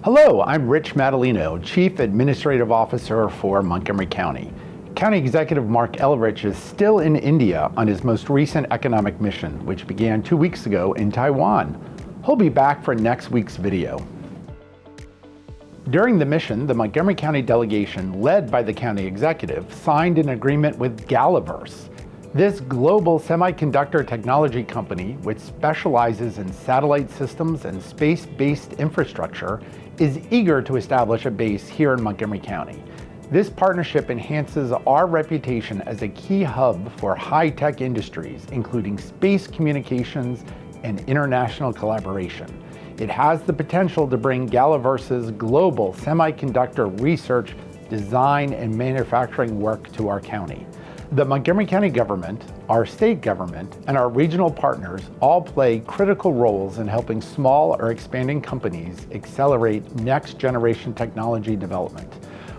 Hello, I'm Rich Madalino, Chief Administrative Officer for Montgomery County. County Executive Mark Elrich is still in India on his most recent economic mission, which began 2 weeks ago in Taiwan. He'll be back for next week's video. During the mission, the Montgomery County delegation, led by the county executive, signed an agreement with Galaverse. This global semiconductor technology company, which specializes in satellite systems and space-based infrastructure, is eager to establish a base here in Montgomery County. This partnership enhances our reputation as a key hub for high-tech industries, including space communications and international collaboration. It has the potential to bring Galaverse's global semiconductor research, design, and manufacturing work to our county. The Montgomery County government, our state government, and our regional partners all play critical roles in helping small or expanding companies accelerate next-generation technology development.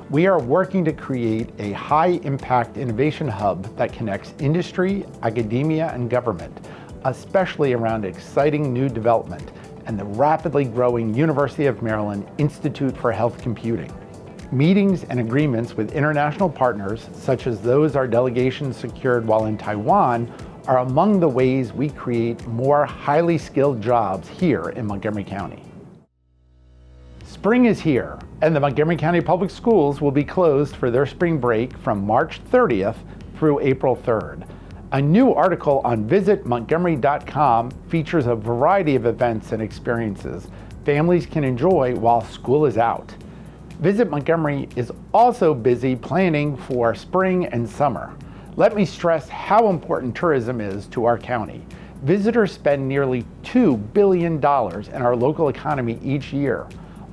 We are working to create a high-impact innovation hub that connects industry, academia, and government, especially around exciting new development and the rapidly growing University of Maryland Institute for Health Computing. Meetings and agreements with international partners, such as those our delegation secured while in Taiwan, are among the ways we create more highly skilled jobs here in Montgomery County. Spring is here, and the Montgomery County Public Schools will be closed for their spring break from March 30th through April 3rd. A new article on visitmontgomery.com features a variety of events and experiences families can enjoy while school is out. Visit Montgomery is also busy planning for spring and summer. Let me stress how important tourism is to our county. Visitors spend nearly $2 billion in our local economy each year.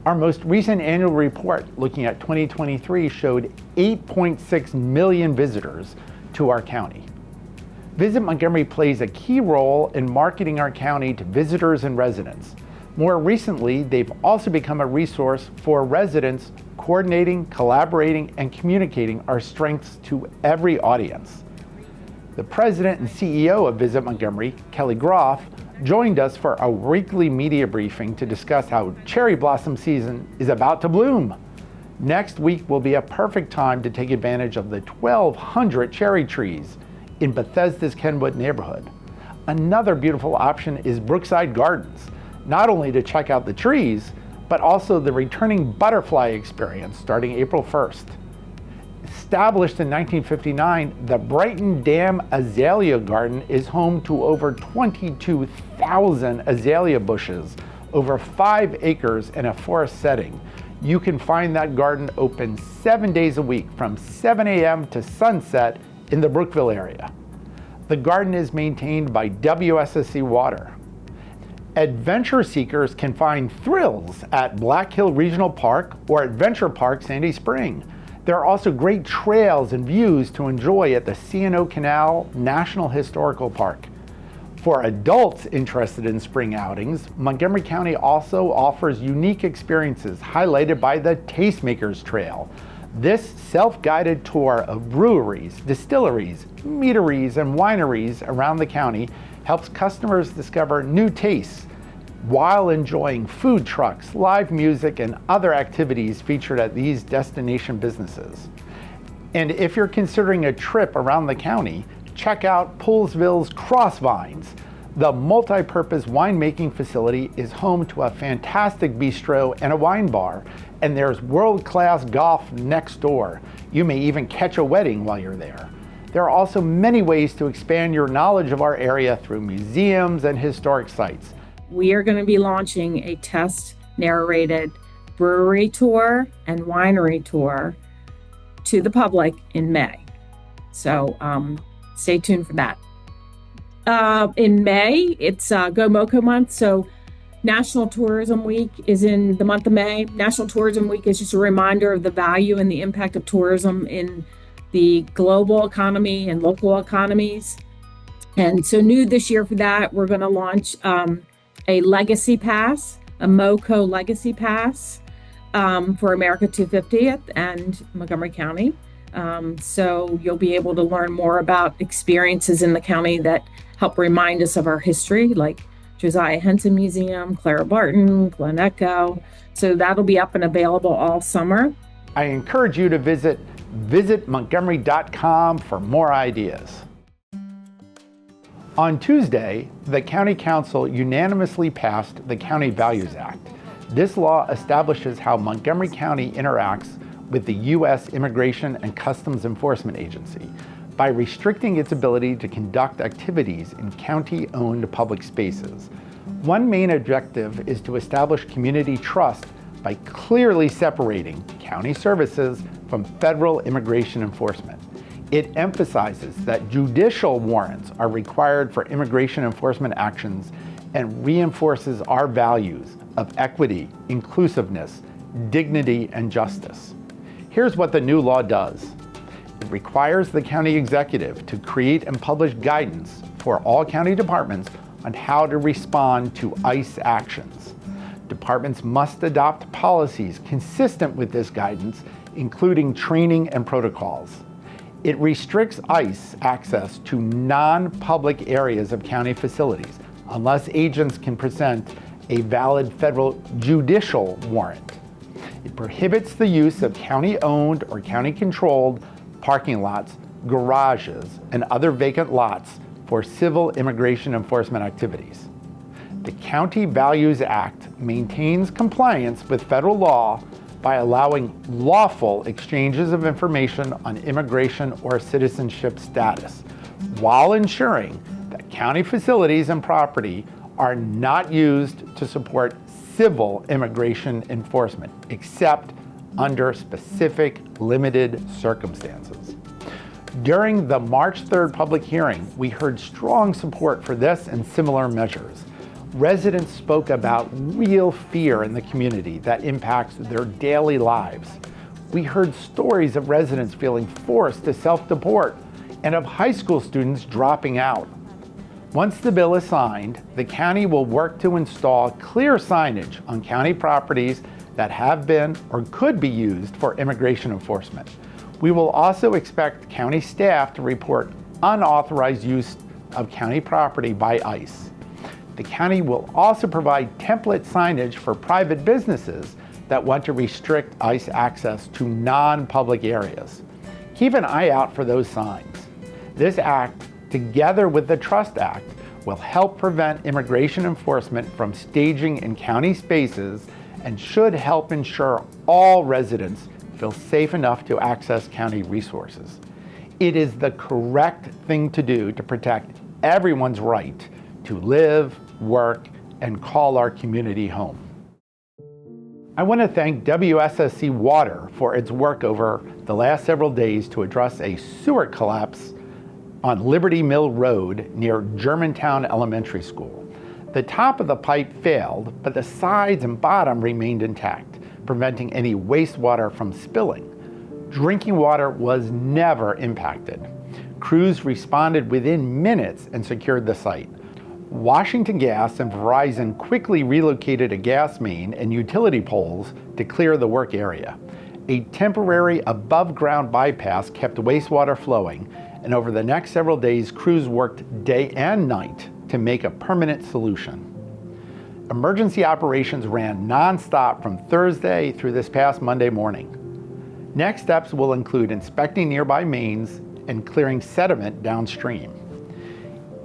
Our most recent annual report looking at 2023 showed 8.6 million visitors to our county. Visit Montgomery plays a key role in marketing our county to visitors and residents. More recently, they've also become a resource for residents coordinating, collaborating, and communicating our strengths to every audience. The president and CEO of Visit Montgomery, Kelly Groff, joined us for a weekly media briefing to discuss how cherry blossom season is about to bloom. Next week will be a perfect time to take advantage of the 1,200 cherry trees in Bethesda's Kenwood neighborhood. Another beautiful option is Brookside Gardens, not only to check out the trees, but also the returning butterfly experience starting April 1st. Established in 1959, the Brighton Dam Azalea Garden is home to over 22,000 azalea bushes, over 5 acres in a forest setting. You can find that garden open 7 days a week from 7 a.m. to sunset in the Brookville area. The garden is maintained by WSSC Water. Adventure seekers can find thrills at Black Hill Regional Park or Adventure Park Sandy Spring. There are also great trails and views to enjoy at the C&O Canal National Historical Park. For adults interested in spring outings, Montgomery County also offers unique experiences highlighted by the Tastemakers Trail. This self-guided tour of breweries, distilleries, meaderies, and wineries around the county helps customers discover new tastes while enjoying food trucks, live music, and other activities featured at these destination businesses. And if you're considering a trip around the county, check out Poolesville's Crossvines. The multi-purpose winemaking facility is home to a fantastic bistro and a wine bar, and there's world-class golf next door. You may even catch a wedding while you're there. There are also many ways to expand your knowledge of our area through museums and historic sites. We are going to be launching a test narrated brewery tour and winery tour to the public in May. So stay tuned for that. In May, it's Go MoCo month. So National Tourism Week is in the month of May. National Tourism Week is just a reminder of the value and the impact of tourism in the global economy and local economies. And so new this year for that, we're going to launch a legacy pass, a MoCo legacy pass for America 250th and Montgomery County. So you'll be able to learn more about experiences in the county that help remind us of our history, like Josiah Henson Museum, Clara Barton, Glen Echo. So that'll be up and available all summer. I encourage you to visit Montgomery.com for more ideas. On Tuesday, the County Council unanimously passed the County Values Act. This law establishes how Montgomery County interacts with the U.S. Immigration and Customs Enforcement Agency by restricting its ability to conduct activities in county-owned public spaces. One main objective is to establish community trust by clearly separating county services from federal immigration enforcement. It emphasizes that judicial warrants are required for immigration enforcement actions and reinforces our values of equity, inclusiveness, dignity, and justice. Here's what the new law does. It requires the county executive to create and publish guidance for all county departments on how to respond to ICE actions. Departments must adopt policies consistent with this guidance, including training and protocols. It restricts ICE access to non-public areas of county facilities unless agents can present a valid federal judicial warrant. It prohibits the use of county-owned or county-controlled parking lots, garages, and other vacant lots for civil immigration enforcement activities. The County Values Act maintains compliance with federal law by allowing lawful exchanges of information on immigration or citizenship status, while ensuring that county facilities and property are not used to support civil immigration enforcement, except under specific limited circumstances. During the March 3rd public hearing, we heard strong support for this and similar measures. Residents spoke about real fear in the community that impacts their daily lives. We heard stories of residents feeling forced to self-deport and of high school students dropping out. Once the bill is signed, the county will work to install clear signage on county properties that have been or could be used for immigration enforcement. We will also expect county staff to report unauthorized use of county property by ICE. The county will also provide template signage for private businesses that want to restrict ICE access to non-public areas. Keep an eye out for those signs. This act, together with the Trust Act, will help prevent immigration enforcement from staging in county spaces and should help ensure all residents feel safe enough to access county resources. It is the correct thing to do to protect everyone's right to live, work, and call our community home. I want to thank WSSC Water for its work over the last several days to address a sewer collapse on Liberty Mill Road near Germantown Elementary School. The top of the pipe failed, but the sides and bottom remained intact, preventing any wastewater from spilling. Drinking water was never impacted. Crews responded within minutes and secured the site. Washington Gas and Verizon quickly relocated a gas main and utility poles to clear the work area. A temporary above-ground bypass kept wastewater flowing, and over the next several days, crews worked day and night to make a permanent solution. Emergency operations ran nonstop from Thursday through this past Monday morning. Next steps will include inspecting nearby mains and clearing sediment downstream.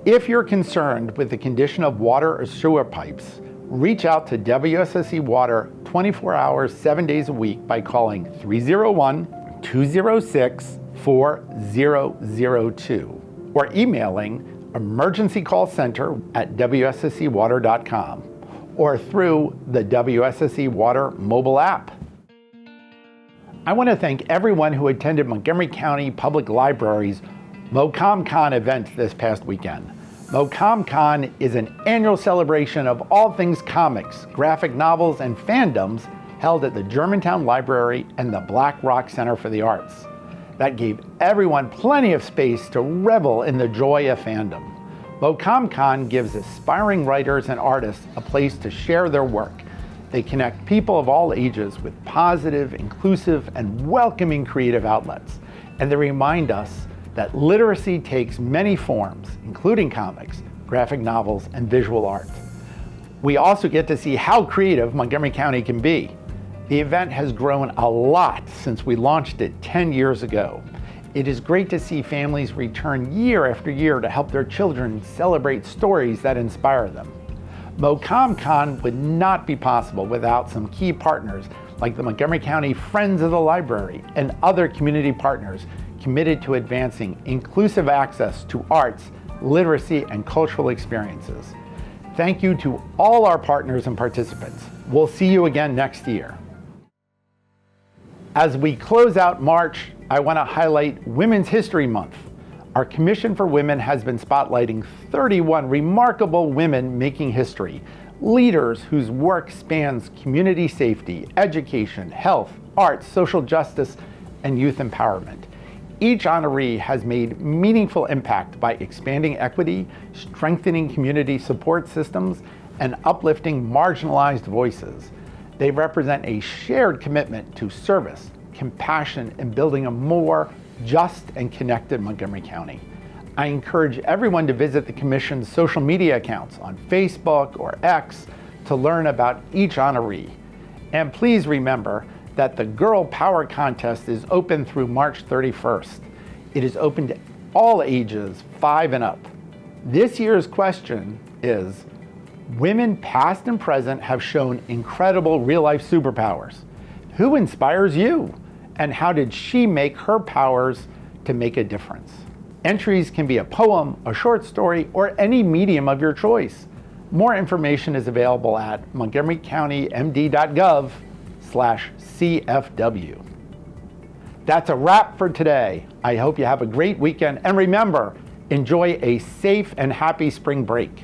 If you're concerned with the condition of water or sewer pipes, reach out to WSSC Water 24 hours, 7 days a week by calling 301-206-4002 or emailing emergencycallcenter@wsscwater.com or through the WSSC Water mobile app. I want to thank everyone who attended Montgomery County Public Library's MoComCon event this past weekend. MoComCon is an annual celebration of all things comics, graphic novels, and fandoms held at the Germantown Library and the Black Rock Center for the Arts. That gave everyone plenty of space to revel in the joy of fandom. MoComCon gives aspiring writers and artists a place to share their work. They connect people of all ages with positive, inclusive, and welcoming creative outlets. And they remind us that literacy takes many forms, including comics, graphic novels, and visual art. We also get to see how creative Montgomery County can be. The event has grown a lot since we launched it 10 years ago. It is great to see families return year after year to help their children celebrate stories that inspire them. MoComCon would not be possible without some key partners like the Montgomery County Friends of the Library and other community partners committed to advancing inclusive access to arts, literacy, and cultural experiences. Thank you to all our partners and participants. We'll see you again next year. As we close out March, I want to highlight Women's History Month. Our Commission for Women has been spotlighting 31 remarkable women making history, leaders whose work spans community safety, education, health, arts, social justice, and youth empowerment. Each honoree has made meaningful impact by expanding equity, strengthening community support systems, and uplifting marginalized voices. They represent a shared commitment to service, compassion, and building a more just and connected Montgomery County. I encourage everyone to visit the Commission's social media accounts on Facebook or X to learn about each honoree. And please remember that the Girl Power Contest is open through March 31st. It is open to all ages 5 and up. This year's question is, women past and present have shown incredible real-life superpowers. Who inspires you? And how did she make her powers to make a difference? Entries can be a poem, a short story, or any medium of your choice. More information is available at montgomerycountymd.gov/CFW. That's a wrap for today. I hope you have a great weekend, and remember, enjoy a safe and happy spring break.